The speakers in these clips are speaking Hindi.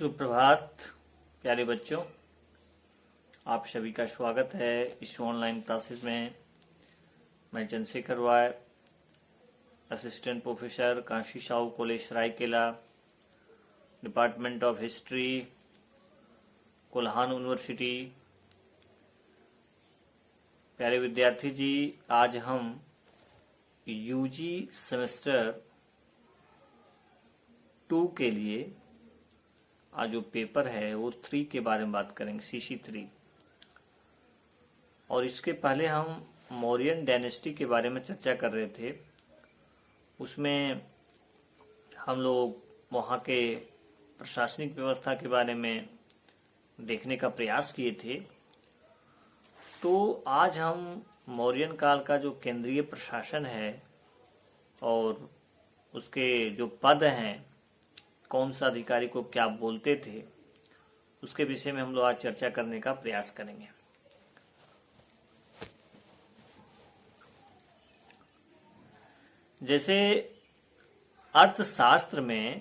सुप्रभात प्यारे बच्चों, आप सभी का स्वागत है इस ऑनलाइन क्लासेस में। मैं Chandrashekhar Y, assistant professor, Kashi Sahu college Saraikela, department of history, Kolhan university. प्यारे विद्यार्थी जी, आज हम यूजी सेमेस्टर 2 के लिए आज जो पेपर है वो 3 के बारे में बात करेंगे, सीसी 3। और इसके पहले हम मौर्यन डायनेस्टी के बारे में चर्चा कर रहे थे। उसमें हम लोग वहाँ के प्रशासनिक व्यवस्था के बारे में देखने का प्रयास किए थे। तो आज हम मौर्यन काल का जो केंद्रीय प्रशासन है और उसके जो पद हैं, कौन सा अधिकारी को क्या बोलते थे, उसके विषय में हम लोग आज चर्चा करने का प्रयास करेंगे। जैसे अर्थशास्त्र में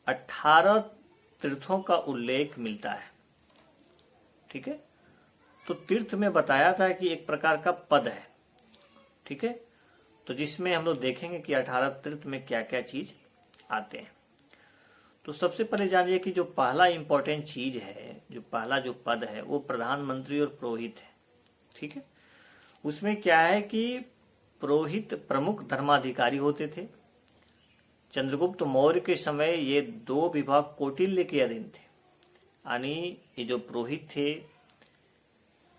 18 तीर्थों का उल्लेख मिलता है, ठीक है। तो तीर्थ में बताया था कि एक प्रकार का पद है, ठीक है। तो जिसमें हम लोग देखेंगे कि 18 तीर्थ में क्या क्या चीज आते हैं। तो सबसे पहले जानिए कि जो पहला इंपॉर्टेंट चीज है, जो पहला जो पद है वो प्रधानमंत्री और पुरोहित है, ठीक है। उसमें क्या है कि पुरोहित प्रमुख धर्माधिकारी होते थे। चंद्रगुप्त मौर्य के समय ये 2 विभाग कौटिल्य के अधीन थे। यानी ये जो पुरोहित थे,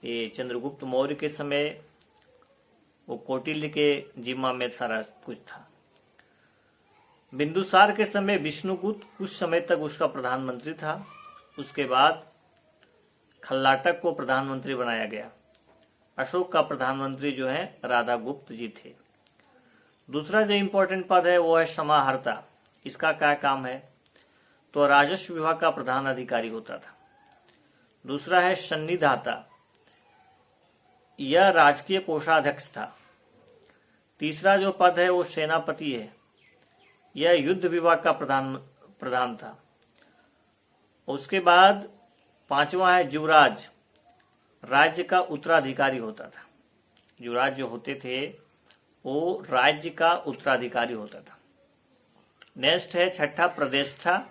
ये चंद्रगुप्त मौर्य के समय वो कौटिल्य के जिम्मा में सारा कुछ था। बिंदुसार के समय विष्णुगुप्त कुछ समय तक उसका प्रधानमंत्री था। उसके बाद खल्लाटक को प्रधानमंत्री बनाया गया। अशोक का प्रधानमंत्री जो है राधागुप्त जी थे। दूसरा जो इम्पोर्टेंट पद है वो है समाहर्ता। इसका क्या काम है? तो राजस्व विभाग का प्रधान अधिकारी होता था। दूसरा है सन्निधाता, यह राजकीय कोषाध्यक्ष था। तीसरा जो पद है वो सेनापति है, यह युद्ध विभाग का प्रधान था। उसके बाद 5वां है युवराज, राज्य का उत्तराधिकारी होता था। युवराज जो होते थे वो राज्य का उत्तराधिकारी होता था। नेक्स्ट है 6ठा प्रदेष्टा,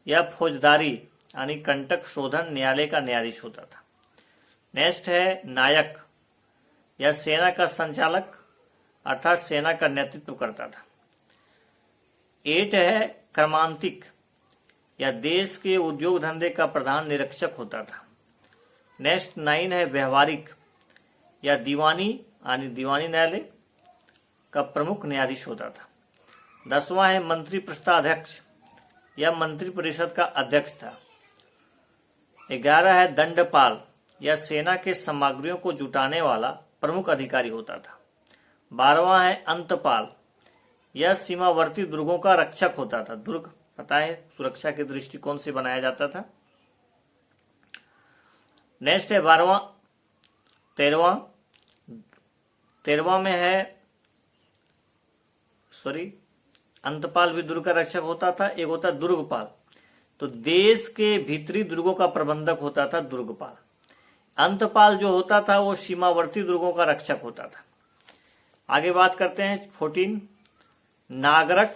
यह फौजदारी यानी कंटक शोधन न्यायालय का न्यायाधीश होता था। नेक्स्ट है नायक, यह सेना का संचालक अर्थात सेना का नेतृत्व करता था। 8 है क्रमांतिक, या देश के उद्योग धंधे का प्रधान निरीक्षक होता था। नेक्स्ट 9 है व्यवहारिक, या दीवानी यानी दीवानी न्यायालय का प्रमुख न्यायाधीश होता था। 10वां है मंत्री परिषदाध्यक्ष, यह मंत्री परिषद का अध्यक्ष था। 11 है दंडपाल, यह सेना के सामग्रियों को जुटाने वाला प्रमुख अधिकारी होता था। 12वां है अंतपाल, यह सीमावर्ती दुर्गों का रक्षक होता था। दुर्ग पता है सुरक्षा के दृष्टिकोण से बनाया जाता था। नेक्स्ट है 12वां 13वां में है अंतपाल भी दुर्ग का रक्षक होता था। एक होता दुर्गपाल, तो देश के भीतरी दुर्गों का प्रबंधक होता था दुर्गपाल। अंतपाल जो होता था वो सीमावर्ती दुर्गों का रक्षक होता था। आगे बात करते हैं 14 नागरक,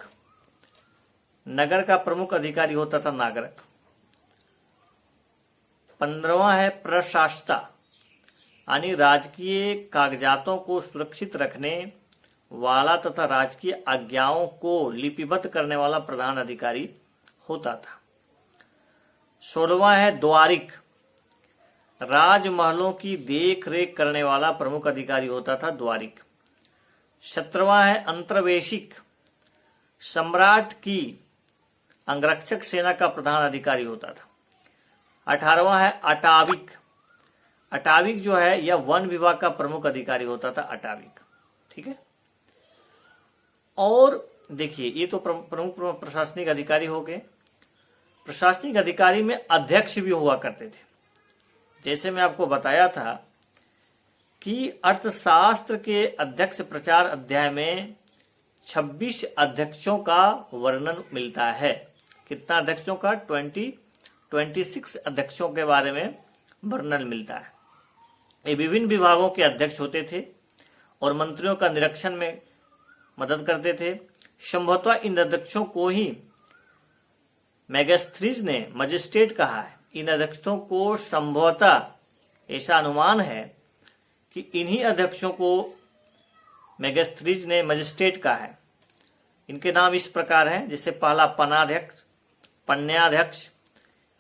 नगर का प्रमुख अधिकारी होता था नागरक। 15वां है प्रशासता, यानी राजकीय कागजातों को सुरक्षित रखने वाला तथा राजकीय आज्ञाओं को लिपिबद्ध करने वाला प्रधान अधिकारी होता था। 16वां है द्वारिक, राजमहलों की देख रेख करने वाला प्रमुख अधिकारी होता था द्वारिक। 17वां है अंतर्वेशिक, सम्राट की अंगरक्षक सेना का प्रधान अधिकारी होता था। 18वां है अटाविक, अटाविक जो है यह वन विभाग का प्रमुख अधिकारी होता था अटाविक, ठीक है। और देखिए ये तो प्रमुख प्रशासनिक अधिकारी हो गए। प्रशासनिक अधिकारी में अध्यक्ष भी हुआ करते थे। जैसे मैं आपको बताया था कि अर्थशास्त्र के अध्यक्ष प्रचार अध्याय में 26 अध्यक्षों का वर्णन मिलता है। कितना अध्यक्षों का 26 अध्यक्षों के बारे में वर्णन मिलता है। ये विभिन्न विभागों के अध्यक्ष होते थे और मंत्रियों का निरीक्षण में मदद करते थे। संभवतः इन अध्यक्षों को ही मेगास्थनीज ने मजिस्ट्रेट कहा है। इन अध्यक्षों को संभवतः ऐसा अनुमान है कि इन्हीं अध्यक्षों को मेगास्थनीज ने मजिस्ट्रेट कहा है। इनके नाम इस प्रकार हैं, जैसे पहला पन्नाध्यक्ष, पन्याध्यक्ष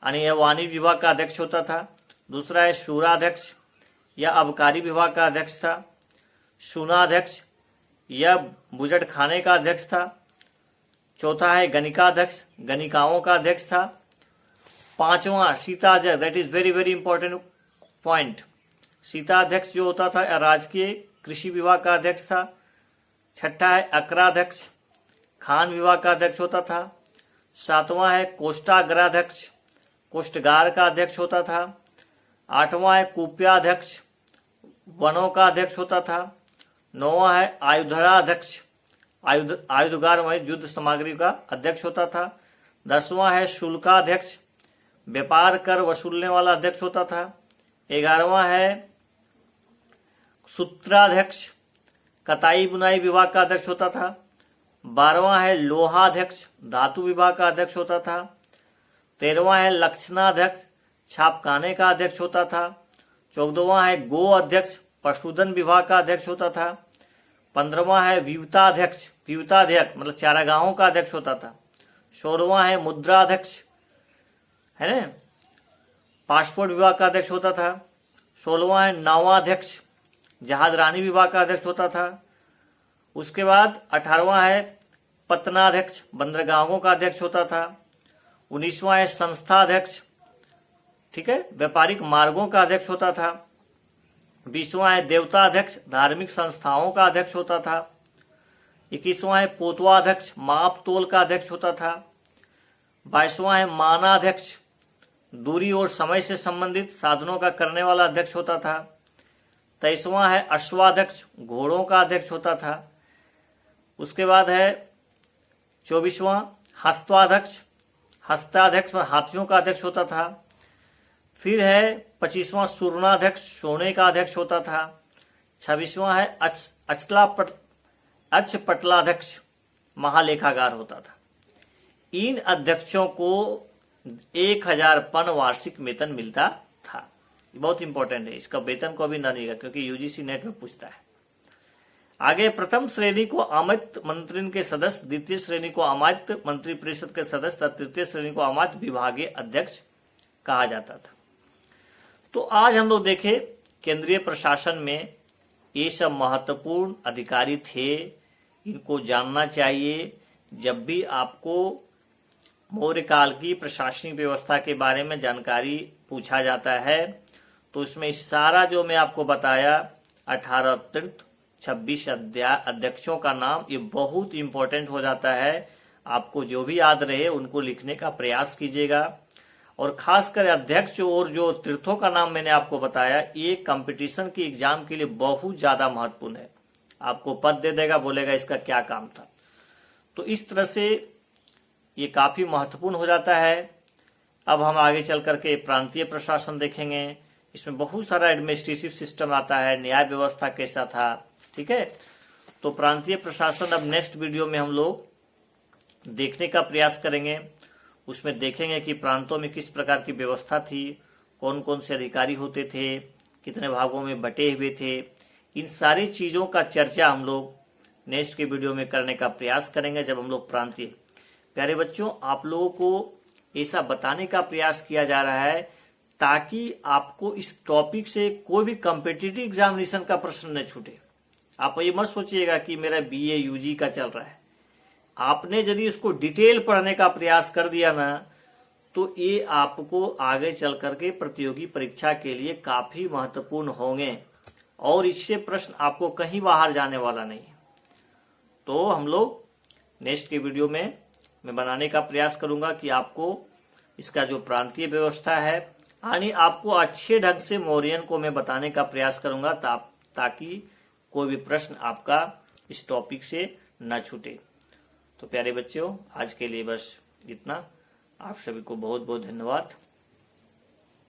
यानी यह वाणिज्य विभाग का अध्यक्ष होता था। दूसरा है शूराध्यक्ष, यह आबकारी विभाग का अध्यक्ष था। शूनाध्यक्ष, यह बुजट खाने का अध्यक्ष था। चौथा है गणिकाध्यक्ष, गणिकाओं का अध्यक्ष था। पांचवा शीताध्यक्ष, that is very very important point. शीताध्यक्ष जो होता था राजकीय कृषि विभाग का अध्यक्ष था। छठा है अकराध्यक्ष, खान विभाग का अध्यक्ष होता था। सातवां है कोष्ठागाराध्यक्ष, कोष्ठगार का अध्यक्ष होता था। आठवां है कुप्याध्यक्ष, वनों का अध्यक्ष होता था। नौवां है आयुधराध्यक्ष, आयुधगार में युद्ध सामग्री का अध्यक्ष होता था। 10वां है शुल्काध्यक्ष, व्यापार कर वसूलने वाला अध्यक्ष होता था। 11वां है सूत्राध्यक्ष, कताई बुनाई विभाग का अध्यक्ष होता था। 12वां है लोहाध्यक्ष, धातु विभाग का अध्यक्ष होता था। 13वां है लक्षणाध्यक्ष, छापखाने का अध्यक्ष होता था। 14वां है गो अध्यक्ष, पशुधन विभाग का अध्यक्ष होता था। 15वां है विविताध्यक्ष, विविताध्यक्ष मतलब चारागाहों का अध्यक्ष होता था। 16वां है मुद्राध्यक्ष, है ना, पासपोर्ट विभाग का अध्यक्ष होता था। 16वां है नावाध्यक्ष, जहाजरानी विभाग का अध्यक्ष होता था। उसके बाद 18वां है पत्तनाध्यक्ष, बंदरगाहों का अध्यक्ष होता था। 19वां है संस्थाध्यक्ष, ठीक है, व्यापारिक मार्गों का अध्यक्ष होता था। 20वां है देवताध्यक्ष, धार्मिक संस्थाओं का अध्यक्ष होता था। 21वां है पोतवाध्यक्ष, माप तोल का अध्यक्ष होता था। 22वां है मानाध्यक्ष, दूरी और समय से संबंधित साधनों का करने वाला अध्यक्ष होता था। 23वां है अश्वाध्यक्ष, घोड़ों का अध्यक्ष होता था। उसके बाद है 24वां हस्ताध्यक्ष, हस्ताध्यक्ष हाथियों का अध्यक्ष होता था। फिर है 25वां सुवर्णाध्यक्ष, सोने का अध्यक्ष होता था। 26वां है अक्षपटलाध्यक्ष, महालेखागार होता था। इन अध्यक्षों को 1000 पन वार्षिक वेतन मिलता था। बहुत इंपॉर्टेंट है, इसका वेतन को भी ना देगा क्योंकि यूजीसी नेट में पूछता है। आगे प्रथम श्रेणी को आमंत्रित मंत्री के सदस्य, द्वितीय श्रेणी को आमंत्रित मंत्री परिषद के सदस्य, तृतीय श्रेणी को आमंत्रित विभागीय अध्यक्ष कहा जाता था। तो आज हम लोग देखें केंद्रीय प्रशासन में ये सब महत्वपूर्ण अधिकारी थे, इनको जानना चाहिए। जब भी आपको मौर्य काल की प्रशासनिक व्यवस्था के बारे में जानकारी पूछा जाता है तो इसमें सारा जो मैं आपको बताया 18 तीर्थ 26 अध्यक्षों का नाम, ये बहुत इंपॉर्टेंट हो जाता है। आपको जो भी याद रहे उनको लिखने का प्रयास कीजिएगा। और खासकर अध्यक्ष और जो तीर्थों का नाम मैंने आपको बताया, ये कंपटीशन की एग्जाम के लिए बहुत ज़्यादा महत्वपूर्ण है। आपको पद दे देगा, बोलेगा इसका क्या काम था। तो इस तरह से ये काफ़ी महत्वपूर्ण हो जाता है। अब हम आगे चल करके प्रांतीय प्रशासन देखेंगे। इसमें बहुत सारा एडमिनिस्ट्रेटिव सिस्टम आता है, न्याय व्यवस्था कैसा था, ठीक है। तो प्रांतीय प्रशासन अब नेक्स्ट वीडियो में हम लोग देखने का प्रयास करेंगे। उसमें देखेंगे कि प्रांतों में किस प्रकार की व्यवस्था थी, कौन कौन से अधिकारी होते थे, कितने भागों में बटे हुए थे। इन सारी चीज़ों का चर्चा हम लोग नेक्स्ट के वीडियो में करने का प्रयास करेंगे जब हम लोग प्रांतीय। प्यारे बच्चों, आप लोगों को ऐसा बताने का प्रयास किया जा रहा है ताकि आपको इस टॉपिक से कोई भी कॉम्पिटिटिव एग्जामिनेशन का प्रश्न न छूटे। आप ये मत सोचिएगा कि मेरा बीए यूजी का चल रहा है। आपने यदि इसको डिटेल पढ़ने का प्रयास कर दिया ना तो ये आपको आगे चल करके प्रतियोगी परीक्षा के लिए काफ़ी महत्वपूर्ण होंगे और इससे प्रश्न आपको कहीं बाहर जाने वाला नहीं है। तो हम लोग नेक्स्ट के वीडियो में मैं बनाने का प्रयास करूंगा कि आपको इसका जो प्रांतीय व्यवस्था है यानी आपको अच्छे ढंग से मौर्यन को मैं बताने का प्रयास करूंगा ताकि कोई भी प्रश्न आपका इस टॉपिक से न छूटे। तो प्यारे बच्चों, आज के लिए बस इतना। आप सभी को बहुत बहुत धन्यवाद।